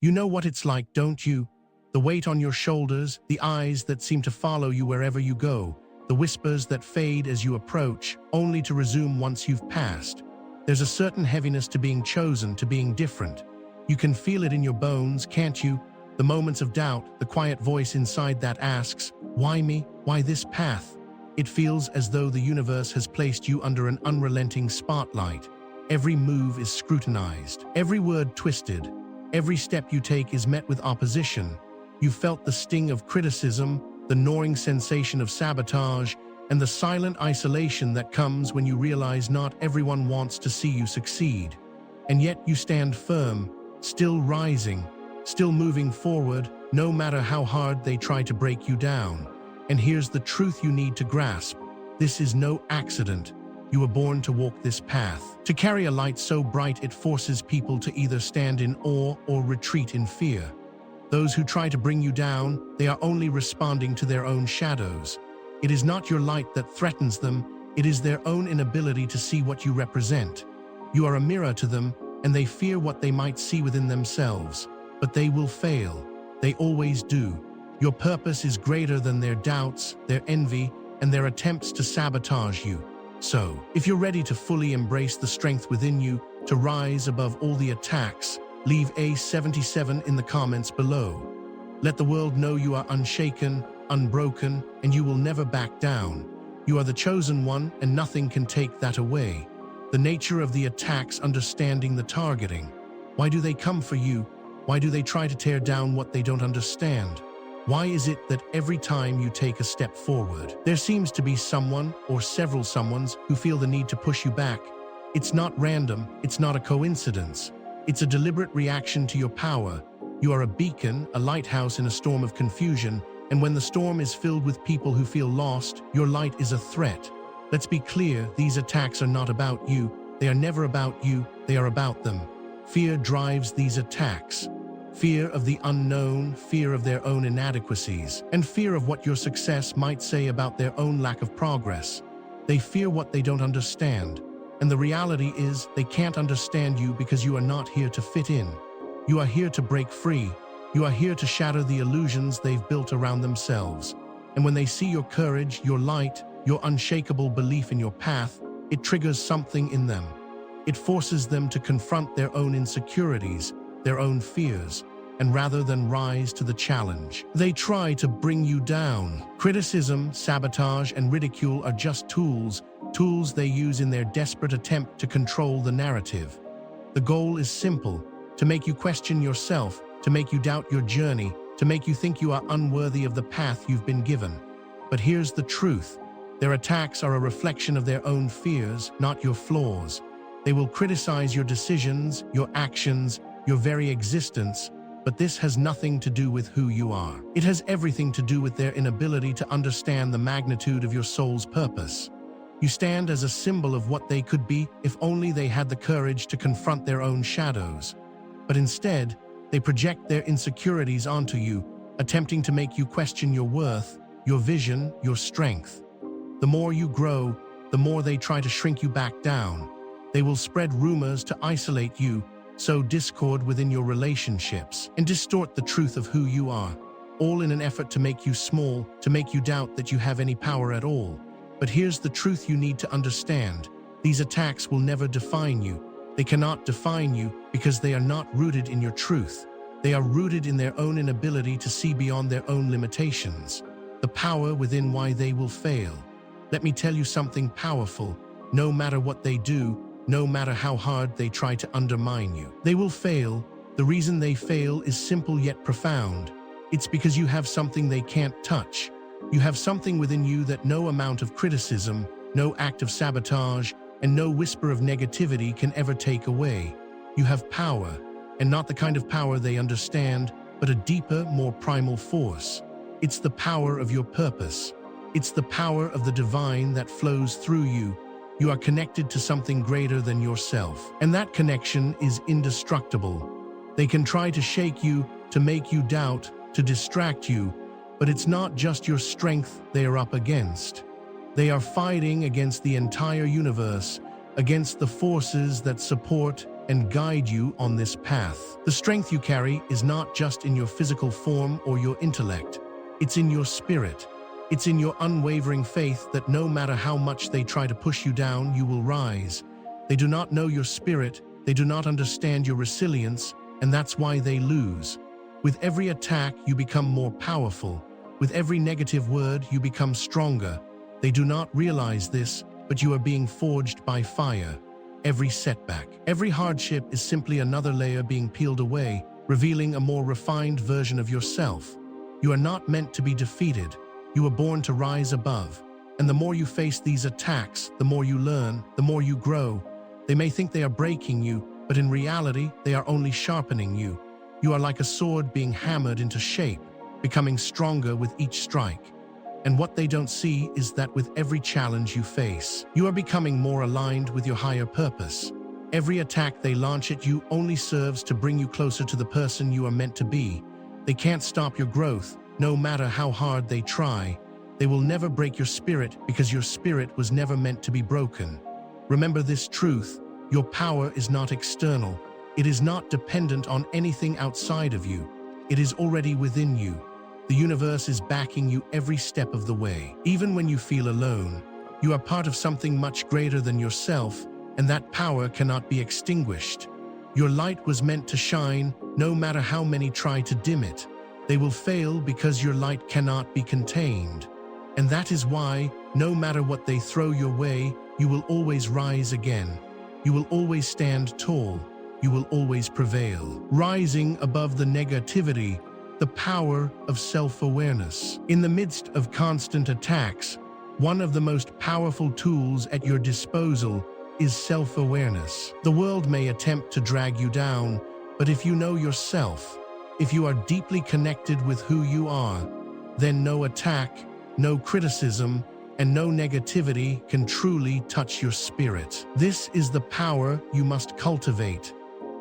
You know what it's like, don't you? The weight on your shoulders, the eyes that seem to follow you wherever you go, the whispers that fade as you approach, only to resume once you've passed. There's a certain heaviness to being chosen, to being different. You can feel it in your bones, can't you? The moments of doubt, the quiet voice inside that asks, "Why me? Why this path?" It feels as though the universe has placed you under an unrelenting spotlight. Every move is scrutinized, every word twisted, every step you take is met with opposition. You've felt the sting of criticism, the gnawing sensation of sabotage, and the silent isolation that comes when you realize not everyone wants to see you succeed. And yet you stand firm, still rising, still moving forward, no matter how hard they try to break you down. And here's the truth you need to grasp. This is no accident. You were born to walk this path, to carry a light so bright it forces people to either stand in awe or retreat in fear. Those who try to bring you down, they are only responding to their own shadows. It is not your light that threatens them, it is their own inability to see what you represent. You are a mirror to them, and they fear what they might see within themselves. But they will fail. They always do. Your purpose is greater than their doubts, their envy, and their attempts to sabotage you. So, if you're ready to fully embrace the strength within you, to rise above all the attacks, leave A77 in the comments below. Let the world know you are unshaken, unbroken, and you will never back down. You are the chosen one, and nothing can take that away. The nature of the attacks, understanding the targeting. Why do they come for you? Why do they try to tear down what they don't understand? Why is it that every time you take a step forward, there seems to be someone or several someones who feel the need to push you back? It's not random, it's not a coincidence. It's a deliberate reaction to your power. You are a beacon, a lighthouse in a storm of confusion, and when the storm is filled with people who feel lost, your light is a threat. Let's be clear, these attacks are not about you. They are never about you, they are about them. Fear drives these attacks. Fear of the unknown, fear of their own inadequacies, and fear of what your success might say about their own lack of progress. They fear what they don't understand. And the reality is, they can't understand you because you are not here to fit in. You are here to break free. You are here to shatter the illusions they've built around themselves. And when they see your courage, your light, your unshakable belief in your path, it triggers something in them. It forces them to confront their own insecurities, their own fears, and rather than rise to the challenge, they try to bring you down. Criticism, sabotage, and ridicule are just tools they use in their desperate attempt to control the narrative. The goal is simple: to make you question yourself, to make you doubt your journey, to make you think you are unworthy of the path you've been given. But here's the truth: their attacks are a reflection of their own fears, not your flaws. They will criticize your decisions, your actions, your very existence, but this has nothing to do with who you are. It has everything to do with their inability to understand the magnitude of your soul's purpose. You stand as a symbol of what they could be if only they had the courage to confront their own shadows. But instead, they project their insecurities onto you, attempting to make you question your worth, your vision, your strength. The more you grow, the more they try to shrink you back down. They will spread rumors to isolate you, sow discord within your relationships, and distort the truth of who you are, all in an effort to make you small, to make you doubt that you have any power at all. But here's the truth you need to understand: these attacks will never define you. They cannot define you because they are not rooted in your truth. They are rooted in their own inability to see beyond their own limitations, the power within why they will fail. Let me tell you something powerful: no matter what they do, no matter how hard they try to undermine you, they will fail. The reason they fail is simple yet profound. It's because you have something they can't touch. You have something within you that no amount of criticism, no act of sabotage, and no whisper of negativity can ever take away. You have power, and not the kind of power they understand, but a deeper, more primal force. It's the power of your purpose. It's the power of the divine that flows through you. You are connected to something greater than yourself, and that connection is indestructible. They can try to shake you, to make you doubt, to distract you, but it's not just your strength they are up against. They are fighting against the entire universe, against the forces that support and guide you on this path. The strength you carry is not just in your physical form or your intellect. It's in your spirit. It's in your unwavering faith that no matter how much they try to push you down, you will rise. They do not know your spirit, they do not understand your resilience, and that's why they lose. With every attack, you become more powerful. With every negative word, you become stronger. They do not realize this, but you are being forged by fire. Every setback, every hardship is simply another layer being peeled away, revealing a more refined version of yourself. You are not meant to be defeated. You were born to rise above. And the more you face these attacks, the more you learn, the more you grow. They may think they are breaking you, but in reality, they are only sharpening you. You are like a sword being hammered into shape, becoming stronger with each strike. And what they don't see is that with every challenge you face, you are becoming more aligned with your higher purpose. Every attack they launch at you only serves to bring you closer to the person you are meant to be. They can't stop your growth, no matter how hard they try. They will never break your spirit because your spirit was never meant to be broken. Remember this truth: your power is not external. It is not dependent on anything outside of you. It is already within you. The universe is backing you every step of the way. Even when you feel alone, you are part of something much greater than yourself, and that power cannot be extinguished. Your light was meant to shine, no matter how many try to dim it. They will fail because your light cannot be contained. And that is why, no matter what they throw your way, you will always rise again. You will always stand tall. You will always prevail. Rising above the negativity, the power of self-awareness. In the midst of constant attacks, one of the most powerful tools at your disposal is self-awareness. The world may attempt to drag you down, but if you know yourself, if you are deeply connected with who you are, then no attack, no criticism, and no negativity can truly touch your spirit. This is the power you must cultivate,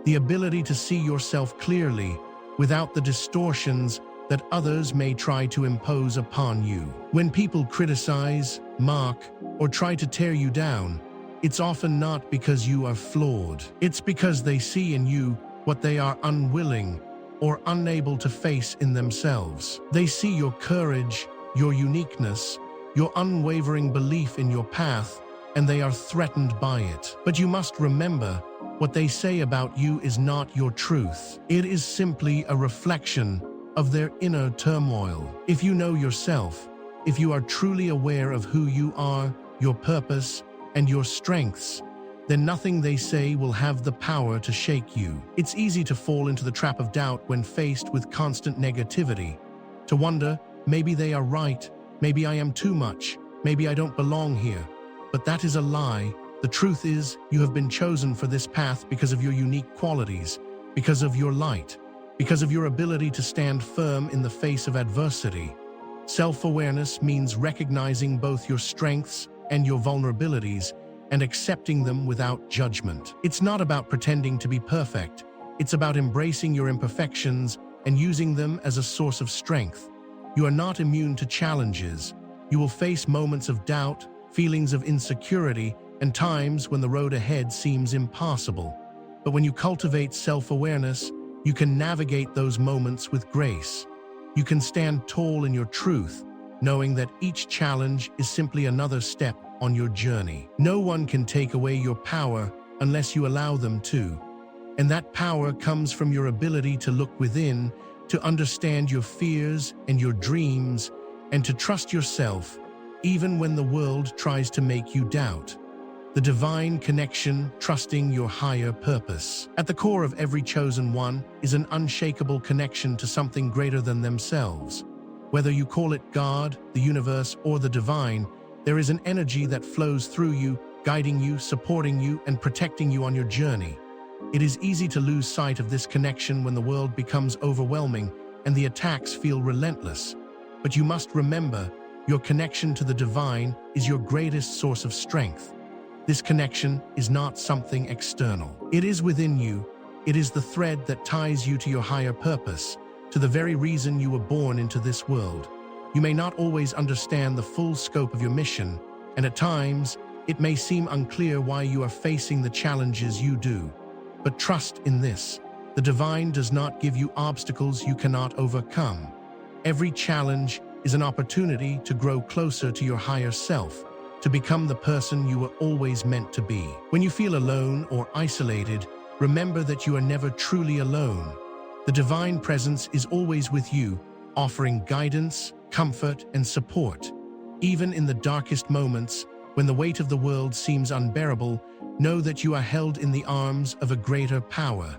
the ability to see yourself clearly, without the distortions that others may try to impose upon you. When people criticize, mock, or try to tear you down, it's often not because you are flawed. It's because they see in you what they are unwilling or unable to face in themselves. They see your courage, your uniqueness, your unwavering belief in your path, and they are threatened by it. But you must remember, what they say about you is not your truth. It is simply a reflection of their inner turmoil. If you know yourself, if you are truly aware of who you are, your purpose, and your strengths, then nothing they say will have the power to shake you. It's easy to fall into the trap of doubt when faced with constant negativity, to wonder, maybe they are right, maybe I am too much, maybe I don't belong here. But that is a lie. The truth is, you have been chosen for this path because of your unique qualities, because of your light, because of your ability to stand firm in the face of adversity. Self-awareness means recognizing both your strengths and your vulnerabilities and accepting them without judgment. It's not about pretending to be perfect. It's about embracing your imperfections and using them as a source of strength. You are not immune to challenges. You will face moments of doubt, feelings of insecurity, and times when the road ahead seems impossible. But when you cultivate self-awareness, you can navigate those moments with grace. You can stand tall in your truth, knowing that each challenge is simply another step on your journey. No one can take away your power unless you allow them to. And that power comes from your ability to look within, to understand your fears and your dreams, and to trust yourself, even when the world tries to make you doubt. The divine connection, trusting your higher purpose. At the core of every chosen one is an unshakable connection to something greater than themselves. Whether you call it God, the universe, or the divine, there is an energy that flows through you, guiding you, supporting you, and protecting you on your journey. It is easy to lose sight of this connection when the world becomes overwhelming and the attacks feel relentless. But you must remember, your connection to the divine is your greatest source of strength. This connection is not something external. It is within you. It is the thread that ties you to your higher purpose, to the very reason you were born into this world. You may not always understand the full scope of your mission, and at times, it may seem unclear why you are facing the challenges you do. But trust in this. The divine does not give you obstacles you cannot overcome. Every challenge is an opportunity to grow closer to your higher self, to become the person you were always meant to be. When you feel alone or isolated, remember that you are never truly alone. The divine presence is always with you, offering guidance, comfort, and support. Even in the darkest moments, when the weight of the world seems unbearable, know that you are held in the arms of a greater power.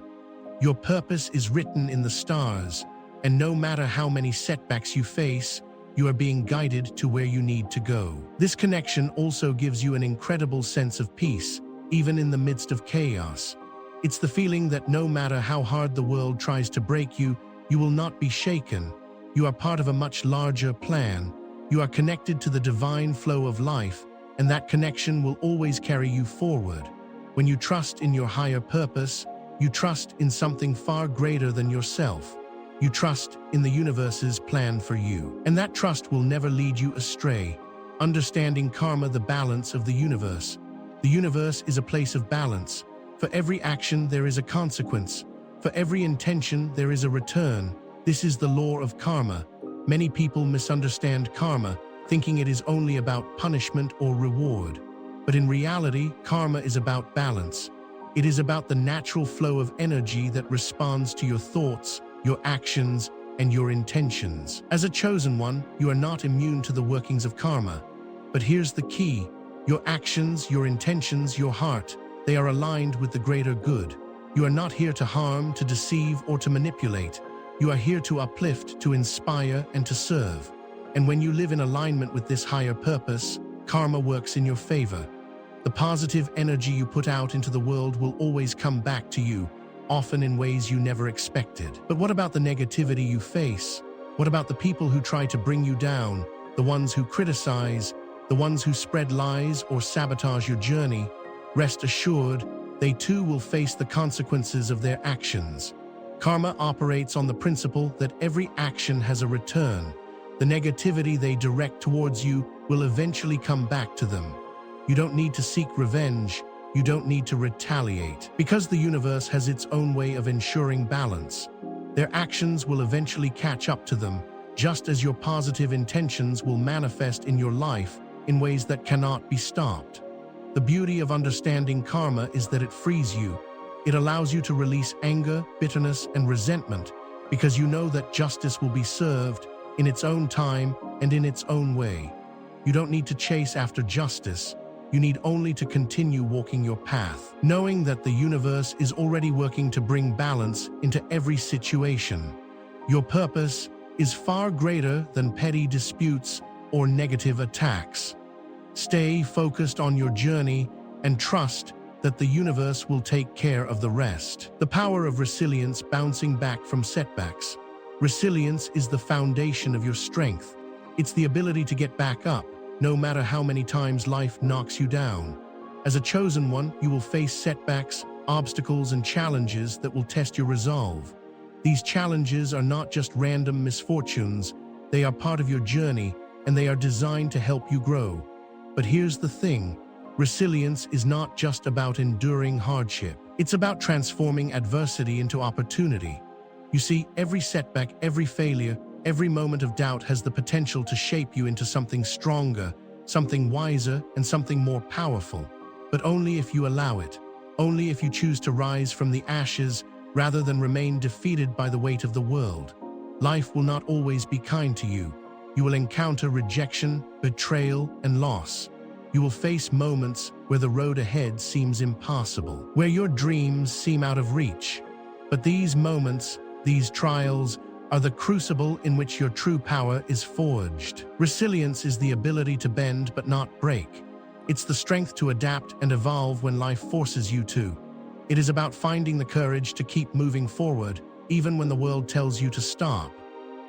Your purpose is written in the stars, and no matter how many setbacks you face, you are being guided to where you need to go. This connection also gives you an incredible sense of peace, even in the midst of chaos. It's the feeling that no matter how hard the world tries to break you, you will not be shaken. You are part of a much larger plan. You are connected to the divine flow of life, and that connection will always carry you forward. When you trust in your higher purpose, you trust in something far greater than yourself. You trust in the universe's plan for you. And that trust will never lead you astray. Understanding karma, the balance of the universe. The universe is a place of balance. For every action, there is a consequence. For every intention, there is a return. This is the law of karma. Many people misunderstand karma, thinking it is only about punishment or reward. But in reality, karma is about balance. It is about the natural flow of energy that responds to your thoughts, your actions, and your intentions. As a chosen one, you are not immune to the workings of karma. But here's the key. Your actions, your intentions, your heart, they are aligned with the greater good. You are not here to harm, to deceive, or to manipulate. You are here to uplift, to inspire, and to serve. And when you live in alignment with this higher purpose, karma works in your favor. The positive energy you put out into the world will always come back to you, often in ways you never expected. But what about the negativity you face? What about the people who try to bring you down, the ones who criticize, the ones who spread lies or sabotage your journey? Rest assured, they too will face the consequences of their actions. Karma operates on the principle that every action has a return. The negativity they direct towards you will eventually come back to them. You don't need to seek revenge. You don't need to retaliate. Because the universe has its own way of ensuring balance. Their actions will eventually catch up to them, just as your positive intentions will manifest in your life in ways that cannot be stopped. The beauty of understanding karma is that it frees you. It allows you to release anger, bitterness, and resentment because you know that justice will be served in its own time and in its own way. You don't need to chase after justice. You need only to continue walking your path, knowing that the universe is already working to bring balance into every situation. Your purpose is far greater than petty disputes or negative attacks. Stay focused on your journey and trust that the universe will take care of the rest. The power of resilience, bouncing back from setbacks. Resilience is the foundation of your strength. It's the ability to get back up, no matter how many times life knocks you down. As a chosen one, you will face setbacks, obstacles, and challenges that will test your resolve. These challenges are not just random misfortunes. They are part of your journey, and they are designed to help you grow. But here's the thing. Resilience is not just about enduring hardship. It's about transforming adversity into opportunity. You see, every setback, every failure, every moment of doubt has the potential to shape you into something stronger, something wiser, and something more powerful. But only if you allow it. Only if you choose to rise from the ashes rather than remain defeated by the weight of the world. Life will not always be kind to you. You will encounter rejection, betrayal, and loss. You will face moments where the road ahead seems impossible, where your dreams seem out of reach. But these moments, these trials, are the crucible in which your true power is forged. Resilience is the ability to bend but not break. It's the strength to adapt and evolve when life forces you to. It is about finding the courage to keep moving forward, even when the world tells you to stop.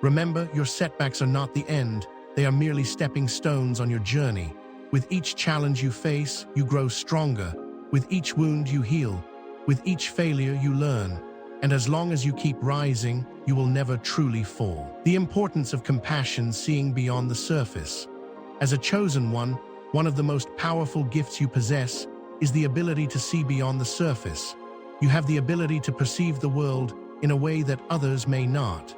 Remember, your setbacks are not the end. They are merely stepping stones on your journey. With each challenge you face, you grow stronger. With each wound you heal. With each failure you learn. And as long as you keep rising, you will never truly fall. The importance of compassion, seeing beyond the surface. As a chosen one of the most powerful gifts you possess is the ability to see beyond the surface. You have the ability to perceive the world in a way that others may not.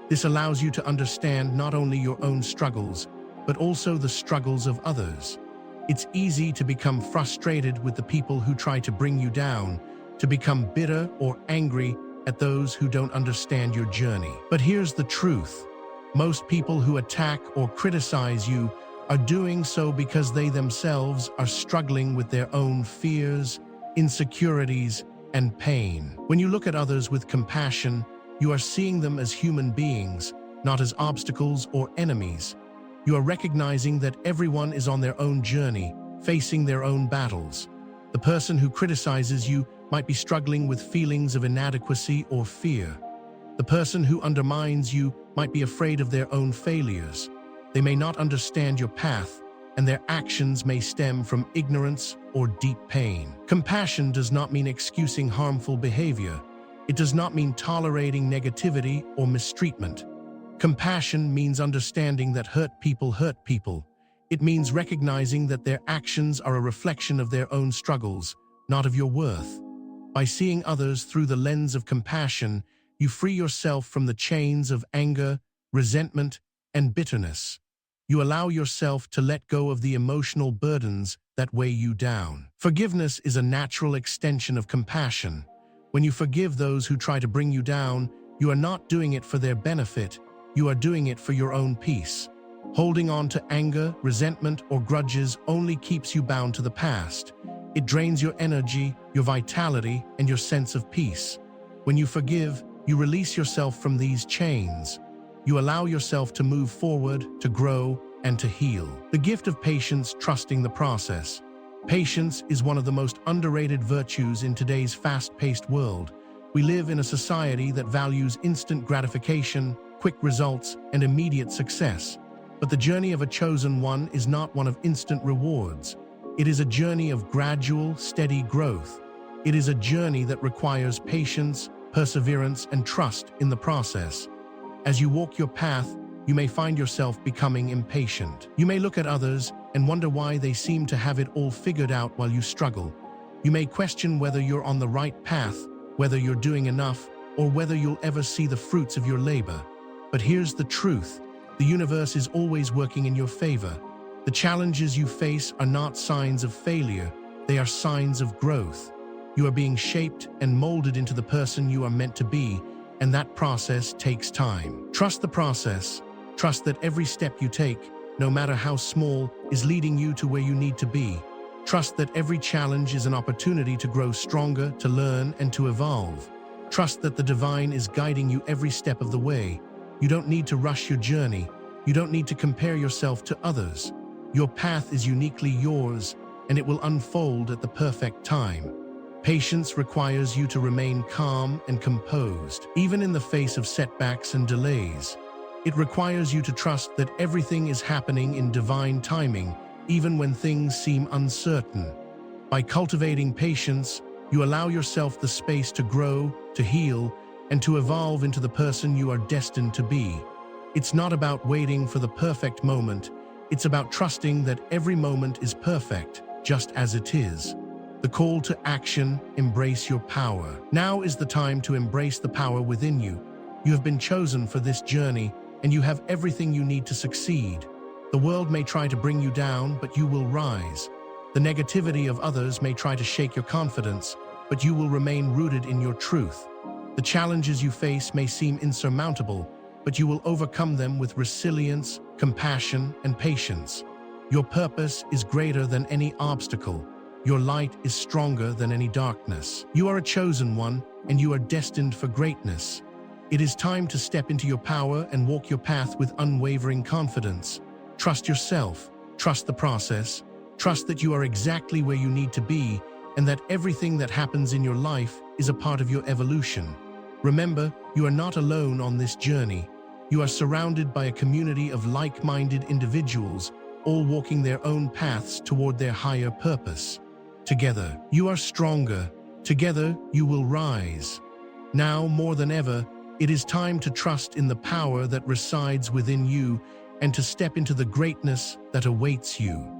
This allows you to understand not only your own struggles, but also the struggles of others. It's easy to become frustrated with the people who try to bring you down, to become bitter or angry at those who don't understand your journey. But here's the truth. Most people who attack or criticize you are doing so because they themselves are struggling with their own fears, insecurities, and pain. When you look at others with compassion, you are seeing them as human beings, not as obstacles or enemies. You are recognizing that everyone is on their own journey, facing their own battles. The person who criticizes you might be struggling with feelings of inadequacy or fear. The person who undermines you might be afraid of their own failures. They may not understand your path, and their actions may stem from ignorance or deep pain. Compassion does not mean excusing harmful behavior. It does not mean tolerating negativity or mistreatment. Compassion means understanding that hurt people. It means recognizing that their actions are a reflection of their own struggles, not of your worth. By seeing others through the lens of compassion, you free yourself from the chains of anger, resentment, and bitterness. You allow yourself to let go of the emotional burdens that weigh you down. Forgiveness is a natural extension of compassion. When you forgive those who try to bring you down, you are not doing it for their benefit, you are doing it for your own peace. Holding on to anger, resentment, or grudges only keeps you bound to the past. It drains your energy, your vitality, and your sense of peace. When you forgive, you release yourself from these chains. You allow yourself to move forward, to grow, and to heal. The gift of patience, trusting the process. Patience is one of the most underrated virtues in today's fast-paced world. We live in a society that values instant gratification, quick results, and immediate success. But the journey of a chosen one is not one of instant rewards. It is a journey of gradual, steady growth. It is a journey that requires patience, perseverance, and trust in the process. As you walk your path, you may find yourself becoming impatient. You may look at others and wonder why they seem to have it all figured out while you struggle. You may question whether you're on the right path, whether you're doing enough, or whether you'll ever see the fruits of your labor. But here's the truth. The universe is always working in your favor. The challenges you face are not signs of failure, they are signs of growth. You are being shaped and molded into the person you are meant to be, and that process takes time. Trust the process. Trust that every step you take, no matter how small, is leading you to where you need to be. Trust that every challenge is an opportunity to grow stronger, to learn, and to evolve. Trust that the divine is guiding you every step of the way. You don't need to rush your journey. You don't need to compare yourself to others. Your path is uniquely yours, and it will unfold at the perfect time. Patience requires you to remain calm and composed, even in the face of setbacks and delays. It requires you to trust that everything is happening in divine timing, even when things seem uncertain. By cultivating patience, you allow yourself the space to grow, to heal, and to evolve into the person you are destined to be. It's not about waiting for the perfect moment. It's about trusting that every moment is perfect, just as it is. The call to action, embrace your power. Now is the time to embrace the power within you. You have been chosen for this journey, and you have everything you need to succeed. The world may try to bring you down, but you will rise. The negativity of others may try to shake your confidence, but you will remain rooted in your truth. The challenges you face may seem insurmountable, but you will overcome them with resilience, compassion, and patience. Your purpose is greater than any obstacle. Your light is stronger than any darkness. You are a chosen one, and you are destined for greatness. It is time to step into your power and walk your path with unwavering confidence. Trust yourself, trust the process, trust that you are exactly where you need to be, and that everything that happens in your life is a part of your evolution. Remember, you are not alone on this journey. You are surrounded by a community of like-minded individuals, all walking their own paths toward their higher purpose. Together, you are stronger. Together, you will rise. Now, more than ever, it is time to trust in the power that resides within you and to step into the greatness that awaits you.